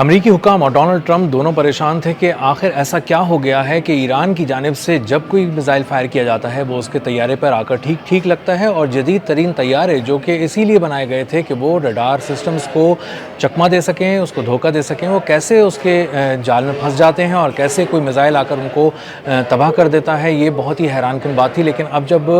अमरीकी हुक्काम और Donald Trump दोनों परेशान थे कि आखिर ऐसा क्या हो गया है कि ईरान की जानिब से जब कोई मिसाइल फायर किया जाता है वो उसके तैयारे पर आकर ठीक ठीक लगता है, और जदीद तरीन तैयारे जो कि इसीलिए बनाए गए थे कि वो रडार सिस्टम्स को चकमा दे सकें, उसको धोखा दे सकें, वो कैसे उसके जाल में फंस जाते हैं और कैसे कोई मिसाइल आकर उनको तबाह कर देता है। ये बहुत ही हैरानकुन बात थी। लेकिन अब जब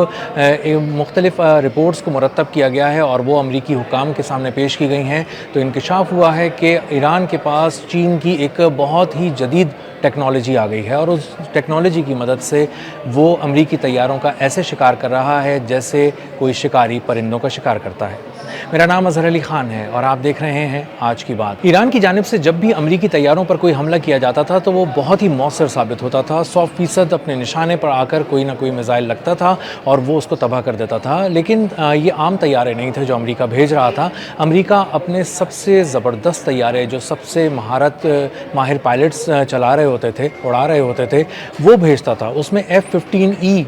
मुख्तलिफ रिपोर्ट्स को मुरतब किया गया है और वो अमरीकी हुक्काम के सामने पेश की गई हैं, तो इंकशाफ हुआ है कि ईरान के पास चीन की एक बहुत ही जदीद टेक्नोलॉजी आ गई है और उस टेक्नोलॉजी की मदद से वो अमरीकी तैयारों का ऐसे शिकार कर रहा है जैसे कोई शिकारी परिंदों का शिकार करता है। मेरा नाम अज़हर अली ख़ान है और आप देख रहे हैं आज की बात। ईरान की जानिब से जब भी अमरीकी तैयारों पर कोई हमला किया जाता था तो वो बहुत ही मौसर साबित होता था। 100% अपने निशाने पर आकर कोई ना कोई मिसाइल लगता था और वो उसको तबाह कर देता था। लेकिन ये आम तैयारे नहीं थे जो अमरीका भेज रहा था। अमरीका अपने सबसे ज़बरदस्त तैयारे, जो सबसे माहिर पायलट्स चला रहे होते थे, उड़ा रहे होते थे, वो भेजता था। उसमें F-15E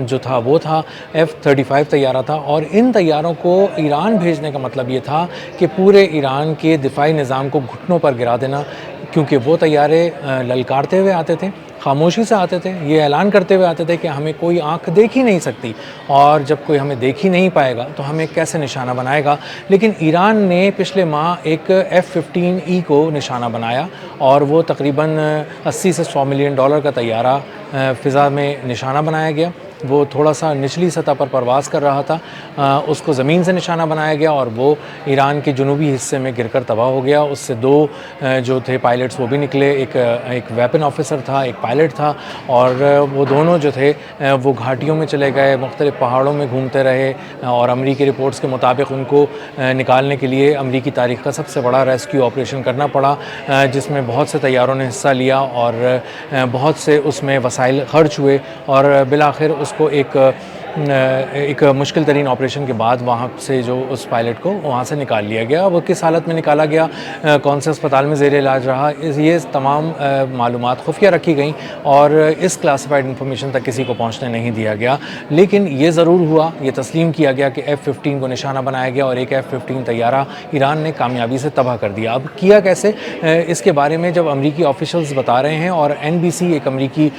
जो था वो था, F-35 तैयारा था। और इन तैयारों को ईरान भेजने का मतलब ये था कि पूरे ईरान के दिफाई निज़ाम को घुटनों पर गिरा देना, क्योंकि वो तैयारे ललकारते हुए आते थे, खामोशी से आते थे, ये ऐलान करते हुए आते थे कि हमें कोई आंख देख ही नहीं सकती, और जब कोई हमें देख ही नहीं पाएगा तो हमें कैसे निशाना बनाएगा। लेकिन ईरान ने पिछले माह एक F-15E को निशाना बनाया और वो तकरीबन 80 से 100 मिलियन डॉलर का तैयारा फ़िज़ा में निशाना बनाया गया। वो थोड़ा सा निचली सतह पर परवाज़ कर रहा था, उसको ज़मीन से निशाना बनाया गया और वो ईरान के जनूबी हिस्से में गिरकर तबाह हो गया। उससे दो जो थे पायलट्स वो भी निकले, एक वेपन ऑफिसर था, एक पायलट था, और वो दोनों जो थे वो घाटियों में चले गए, मुख्तलिफ पहाड़ों में घूमते रहे, और अमरीकी रिपोर्ट्स के मुताबिक उनको निकालने के लिए अमरीकी तारीख़ का सबसे बड़ा रेस्क्यू ऑपरेशन करना पड़ा, जिसमें बहुत से तैयारों ने हिस्सा लिया और बहुत से उसमें वसाइल खर्च हुए, और बिलाखिर उसको एक मुश्किल तरीन ऑपरेशन के बाद वहाँ से जो उस पायलट को वहाँ से निकाल लिया गया। वो किस हालत में निकाला गया, कौन से अस्पताल में ज़ेर इलाज रहा, ये तमाम मालूमात खुफिया रखी गई और इस क्लासिफाइड इन्फॉर्मेशन तक किसी को पहुँचने नहीं दिया गया। लेकिन ये ज़रूर हुआ, ये तस्लीम किया गया कि F-15 को निशाना बनाया गया और एक F-15 तैयारा ईरान ने कामयाबी से तबाह कर दिया। अब किया कैसे, इसके बारे में जब अमरीकी ऑफिशल्स बता रहे हैं, और NBC एक अमरीकी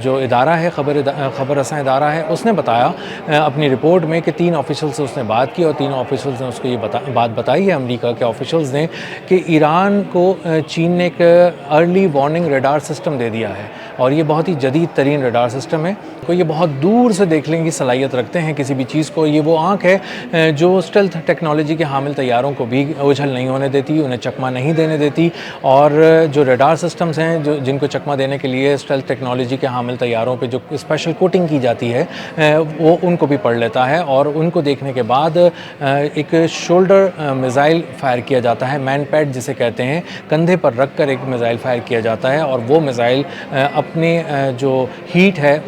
जो इदारा है, खबर रसां इदारा है, उसने बताया अपनी रिपोर्ट में कि 3 ऑफिशियल से उसने बात की और 3 ऑफिशियल्स ने उसको ये बात बताई है, अमेरिका के ऑफिशियल्स ने, कि ईरान को चीन ने एक अर्ली वार्निंग रडार सिस्टम दे दिया है, और ये बहुत ही जदीद तरीन रडार सिस्टम है। तो ये बहुत दूर से देख लेंगे सलाहियत रखते हैं किसी भी चीज़ को। ये वो आँख है जो स्टेल्थ टेक्नोलॉजी के हामिल तैयारों को भी उछल नहीं होने देती, उन्हें चकमा नहीं देने देती, और जो रडार सिस्टम्स हैं जो जिनको चकमा देने के लिए स्टेल्थ टेक्नोलॉजी के हामिल तैयारों पे जो स्पेशल कोटिंग की जाती है, वो उनको भी पढ़ लेता है, और उनको देखने के बाद एक शोल्डर मिसाइल फायर किया जाता है, मैन पैड जिसे कहते हैं, कंधे पर रख कर एक मिसाइल फायर किया जाता है, और वो मिसाइल अपने जो हीट है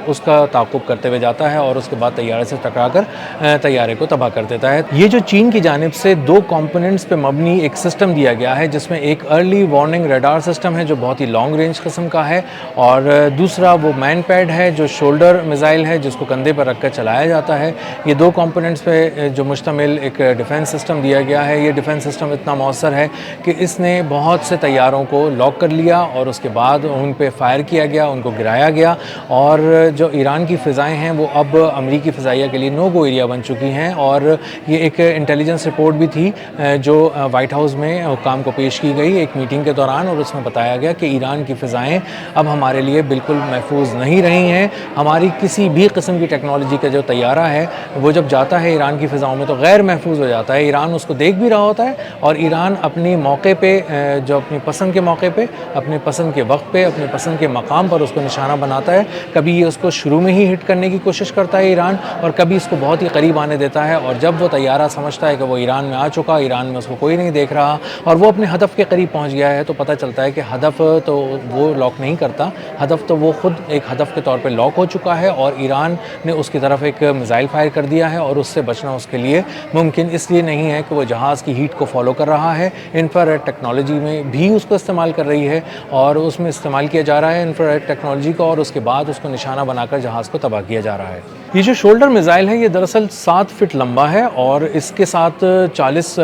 उसका ताक़ुब करते हुए जाता है और उसके बाद तैयारे से टकराकर तैयारे को तबाह कर देता है। ये जो चीन की जानिब से 2 कंपोनेंट्स पे मबनी एक सिस्टम दिया गया है, जिसमें एक अर्ली वार्निंग रडार सिस्टम है जो बहुत ही लॉन्ग रेंज किस्म का है, और दूसरा वो मैन पैड है जो शोल्डर मिसाइल है जिसको कंधे पर रखकर चलाया जाता है। ये 2 कंपोनेंट्स पे जो मुश्तमिल एक डिफेंस सिस्टम दिया गया है। ये डिफेंस सिस्टम इतना मौसर है कि इसने बहुत से तैयारों को लॉक कर लिया और उसके बाद उन पे फायर किया गया, उनको गिराया गया, और जो ईरान की फ़िज़ाएँ हैं वो अब अमरीकी फ़िज़ाइया के लिए नो गो एरिया बन चुकी हैं। और ये एक इंटेलिजेंस रिपोर्ट भी थी जो वाइट हाउस में हुक्काम को पेश की गई एक मीटिंग के दौरान, और उसमें बताया गया कि ईरान की फ़िज़ाएँ अब हमारे लिए बिल्कुल महफूज नहीं रही हैं। हमारी किसी भी किस्म की टेक्नोलॉजी का जो तैयारा है वो जब जाता है ईरान की फ़िज़ाओं में तो गैर महफूज हो जाता है। ईरान उसको देख भी रहा होता है, और ईरान अपने मौके पे, जो अपनी पसंद के मौके पे, अपने पसंद के वक्त पे, अपने पसंद के मकाम पर उसको निशाना बनाता है। कभी ये उसको शुरू में ही हिट करने की कोशिश करता है ईरान, और कभी इसको बहुत ही करीब आने देता है, और जब वो तैयारा समझता है कि वो ईरान में आ चुका, ईरान में उसको कोई नहीं देख रहा और वो अपने हदफ के करीब पहुँच गया है, तो पता चलता है कि हदफ तो वो लॉक नहीं करता, हदफ तो वो ख़ुद एक हदफ के तौर पर लॉक हो चुका है, और ईरान ने उसकी तरफ एक मिसाइल फायर कर दिया है, और उससे बचना उसके लिए मुमकिन इसलिए नहीं है कि वो जहाज़ की हीट को फॉलो कर रहा है। इंफ्रारेड टेक्नोलॉजी में भी उसको इस्तेमाल कर रही है, और उसमें इस्तेमाल किया जा रहा है इंफ्रारेड टेक्नोलॉजी का, और उसके बाद उसको निशाना बनाकर जहाज़ को तबाह किया जा रहा है। ये जो शोल्डर मिसाइल है ये दरअसल 7 फीट लंबा है और इसके साथ 40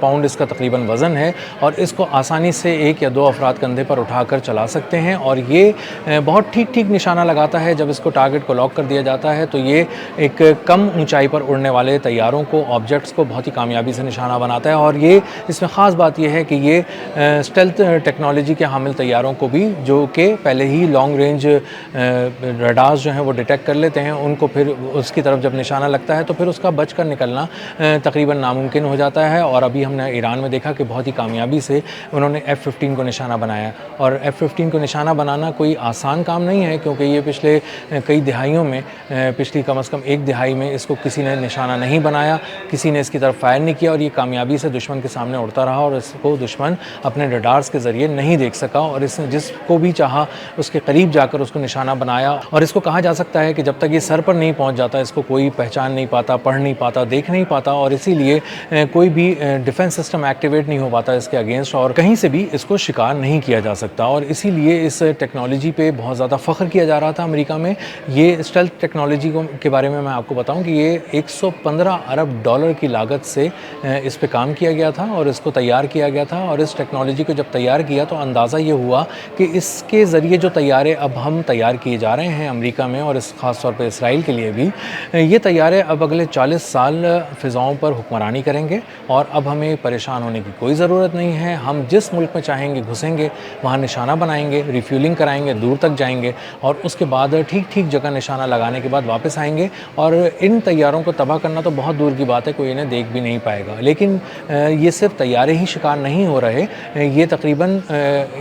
पाउंड इसका तकरीबन वज़न है और इसको आसानी से 1 या 2 अफराद कंधे पर उठाकर चला सकते हैं और ये बहुत ठीक निशाना लगाता है। जब इसको टारगेट को लॉक कर दिया जाता है तो ये एक कम ऊंचाई पर उड़ने वाले तैयारों को, ऑब्जेक्ट्स को बहुत ही कामयाबी से निशाना बनाता है। और ये इसमें ख़ास बात यह है कि ये स्टेल्थ टेक्नोलॉजी के हामिल तैयारों को भी, जो कि पहले ही लॉन्ग रेंज रडार्स जो हैं वो डिटेक्ट कर लेते हैं, उनको फिर उसकी तरफ जब निशाना लगता है तो फिर उसका बच कर निकलना तकरीबन नामुमकिन हो जाता है। और अभी हमने ईरान में देखा कि बहुत ही कामयाबी से उन्होंने F-15 को निशाना बनाया। और F-15 को निशाना बनाना कोई आसान काम नहीं है, क्योंकि ये पिछले कई दिहाइयों में, पिछली कम से कम एक दिहाई में इसको किसी ने निशाना नहीं बनाया, किसी ने इसकी तरफ फायर नहीं किया और ये कामयाबी से दुश्मन के सामने उड़ता रहा और इसको दुश्मन अपने रडार्स के ज़रिए नहीं देख सका। और इसने जिसको भी चाहा उसके करीब जाकर उसको निशाना बनाया। और इसको कहा जा सकता है कि जब तक ये सर पर नहीं पहुंच जाता इसको कोई पहचान नहीं पाता, पढ़ नहीं पाता, देख नहीं पाता और इसीलिए कोई भी डिफेंस सिस्टम एक्टिवेट नहीं हो पाता इसके अगेंस्ट और कहीं से भी इसको शिकार नहीं किया जा सकता। और इसीलिए इस टेक्नोलॉजी पे बहुत ज़्यादा फ़ख्र किया जा रहा था अमेरिका में। ये स्टेल्थ टेक्नोलॉजी के बारे में मैं आपको बताऊं कि ये 115 अरब डॉलर की लागत से इस पे काम किया गया था और इसको तैयार किया गया था। और इस टेक्नोलॉजी को जब तैयार किया तो अंदाज़ा ये हुआ कि इसके ज़रिए जो तैयारे अब हम तैयार किए जा रहे हैं अमेरिका में और इस ख़ास तौर पर इसराइल के लिए भी, ये तैयारे अब अगले 40 साल फ़िज़ाओं पर हुक्मरानी करेंगे और अब हमें परेशान होने की कोई ज़रूरत नहीं है। हम जिस मुल्क में चाहेंगे घुसेंगे, वहाँ निशाना बनाएंगे, रिफ्यूलिंग कराएंगे, दूर तक जाएंगे और उसके बाद ठीक जगह निशाना लगाने के बाद वापस आएंगे। और इन तैयारों को तबाह करना तो बहुत दूर की बात है, कोई इन्हें देख भी नहीं पाएगा। लेकिन ये सिर्फ तैयारे ही शिकार नहीं हो रहे, ये तकरीबन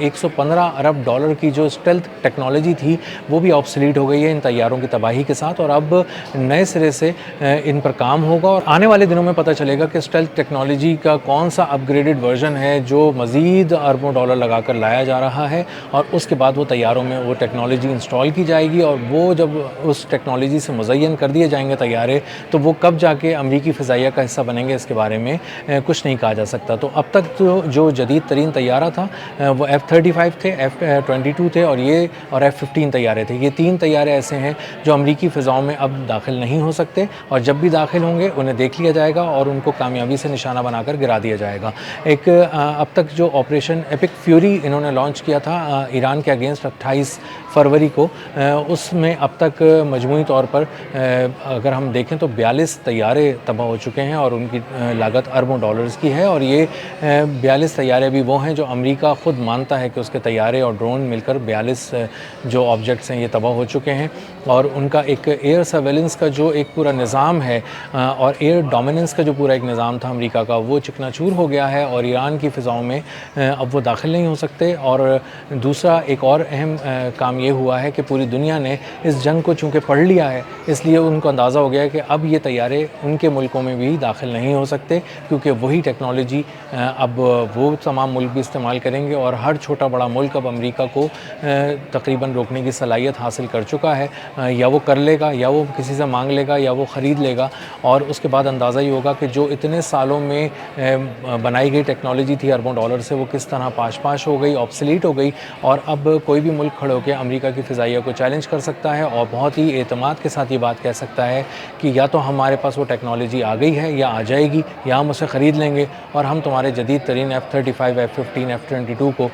115 अरब डॉलर की जो स्टेल्थ टेक्नोलॉजी थी वो भी ऑब्सलीट हो गई है इन तैयारों की तबाही के साथ। और अब नए सिरे से इन पर काम होगा और आने वाले दिनों में पता चलेगा कि स्टेल्थ टेक्नोलॉजी का कौन सा अपग्रेडेड वर्जन है जो मज़ीद अरबों डॉलर लगाकर लाया जा रहा है। और उसके बाद वो तैयारों में वो टेक्नोलॉजी इंस्टॉल की जाएगी और वो जब उस टेक्नोलॉजी से मुज़य्यन कर दिए जाएंगे तैयारे, तो वो कब जाके अमरीकी फ़िज़ाइया का हिस्सा बनेंगे इसके बारे में कुछ नहीं कहा जा सकता। तो अब तक जो जदीद तरीन तैयारा था वो F-35 थे, F-22 थे और F-15 तैयारे थे। ये 3 तैयारे ऐसे हैं जो अमरीकी फ़िज़ाओं में अब दाखिल नहीं हो सकते और जब भी दाखिल होंगे उन्हें देख लिया जाएगा और उनको कामयाबी से निशाना बनाकर गिरा दिया जाएगा। एक अब तक जो ऑपरेशन एपिक फ्यूरी इन्होंने लॉन्च किया था ईरान के अगेंस्ट 28 फरवरी को, उसमें अब तक मजमूई तौर पर अगर हम देखें तो 42 तैयारे तबाह हो चुके हैं और उनकी लागत अरबों डॉलर्स की है। और ये 42 तैयारे भी वो हैं जो अमेरिका ख़ुद मानता है कि उसके तैयारे और ड्रोन मिलकर 42 जो ऑब्जेक्ट्स हैं ये तबाह हो चुके हैं। और उनका एक एयर सर्वेलेंस का जो एक पूरा निज़ाम है और एयर डोमिनेंस का जो पूरा एक निज़ाम था अमेरिका का, वो चिकनाचूर हो गया है और ईरान की फ़िज़ाओं में अब वो दाखिल नहीं हो सकते। और दूसरा एक और अहम काम ये हुआ है कि पूरी दुनिया ने इस जंग को चूँकि पढ़ लिया है, इसलिए उनको अंदाज़ा हो गया है कि अब ये तैयारे उनके मुल्कों में भी दाखिल नहीं हो सकते, क्योंकि वही टेक्नोलॉजी अब वो तमाम मुल्क भी इस्तेमाल करेंगे। और हर छोटा बड़ा मुल्क अब अमेरिका को तकरीबन रोकने की सलाहियत हासिल कर चुका है, या वो कर लेगा या वो किसी से मांग लेगा या वो ख़रीद लेगा। और उसके बाद अंदाज़ा ही होगा कि जो इतने सालों में बनाई गई टेक्नोलॉजी थी अरबों डॉलर से, वो किस तरह पाश हो गई, ऑब्सलीट हो गई। और अब कोई भी मुल्क खड़े होकर अमेरिका की फ़िज़ाइया को चैलेंज कर सकता है और बहुत ही एतमाद के साथ ये बात कह सकता है कि या तो हमारे पास वो टेक्नोलॉजी आ गई है या आ जाएगी, या हम उसे ख़रीद लेंगे और हम तुम्हारे जदीद तरीन F-35, F-15, F-22 को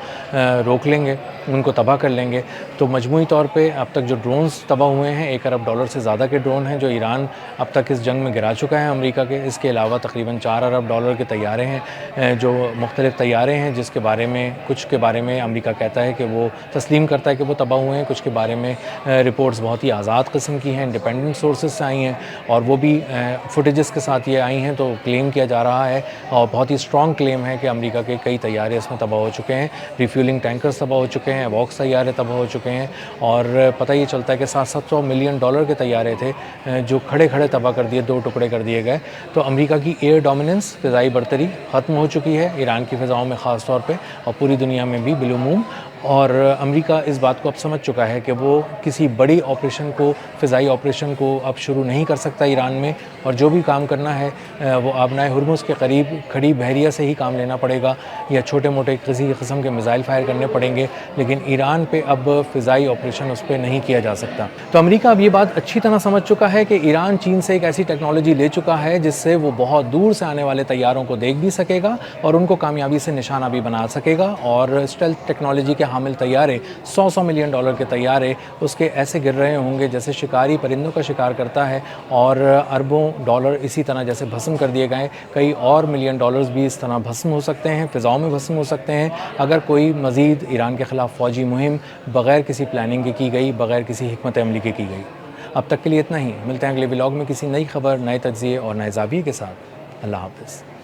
रोक लेंगे, उनको तबाह कर लेंगे। तो मजमूई तौर पे अब तक जो ड्रोन्स तबाह हुए हैं, 1 अरब डॉलर से ज़्यादा के ड्रोन हैं जो ईरान अब तक इस जंग में गिरा चुका है अमेरिका के। इसके अलावा तकरीबन 4 अरब डॉलर के तैयारे हैं जो मुख्तलिफ़ तैयारे हैं, जिसके बारे में कुछ के बारे में अमेरिका कहता है कि वो तस्लीम करता है कि वो तबाह हुए हैं, कुछ के बारे में रिपोर्ट्स बहुत ही आज़ाद किस्म की हैं, इंडिपेंडेंट सोर्सेज से आई हैं और वो भी फुटेजेस के साथ ये आई हैं। तो क्लेम किया जा रहा है और बहुत ही स्ट्रॉन्ग क्लेम है कि अमेरिका के कई तैयारे इसमें तबाह हो चुके हैं, रिफ्यूलिंग टैंकर्स तबाह हो चुके हैं, वॉक्स तैयारे तबाह हो चुके हैं। और पता ये चलता है कि 700 मिलियन डॉलर के तैयारे थे जो खड़े तबाह कर दिए, 2 टुकड़े कर दिए गए। तो अमेरिका की एयर डोमिनेंस, फ़िज़ाई बरतरी ख़त्म हो चुकी है ईरान की फ़िज़ाओं में ख़ास तौर पे और पूरी दुनिया में भी बिलुमूम। और अमेरिका इस बात को अब समझ चुका है कि वो किसी बड़ी ऑपरेशन को, फ़िज़ाई ऑपरेशन को अब शुरू नहीं कर सकता ईरान में, और जो भी काम करना है वो आबनाए हुर्मुज़ के करीब खड़ी बहरिया से ही काम लेना पड़ेगा, या छोटे मोटे किसी किस्म के मिसाइल फायर करने पड़ेंगे, लेकिन ईरान पे अब फ़िज़ाई ऑपरेशन उस पर नहीं किया जा सकता। तो अमेरिका अब ये बात अच्छी तरह समझ चुका है कि ईरान चीन से एक ऐसी टेक्नोलॉजी ले चुका है जिससे वो बहुत दूर से आने वाले तैयारों को देख भी सकेगा और उनको कामयाबी से निशाना भी बना सकेगा, और स्टेल्थ टेक्नोलॉजी के हामिल तैयारे, 100 मिलियन डॉलर के तैयारे उसके ऐसे गिर रहे होंगे जैसे शिकारी परिंदों का शिकार करता है, और अरबों डॉलर इसी तरह जैसे भस्म कर दिए गए, कई और मिलियन डॉलर्स भी इस तरह भस्म हो सकते हैं, फ़िज़ाओं में भस्म हो सकते हैं, अगर कोई मज़ीद ईरान के ख़िलाफ़ फ़ौजी मुहिम बग़ैर किसी प्लानिंग के की गई, बग़ैर किसी हिकमत अमली के की गई। अब तक के लिए इतना ही। मिलते हैं अगले व्लॉग में किसी नई खबर, नए तज्ज़िये और नए ज़ाविये के साथ। अल्लाह हाफ़िज़।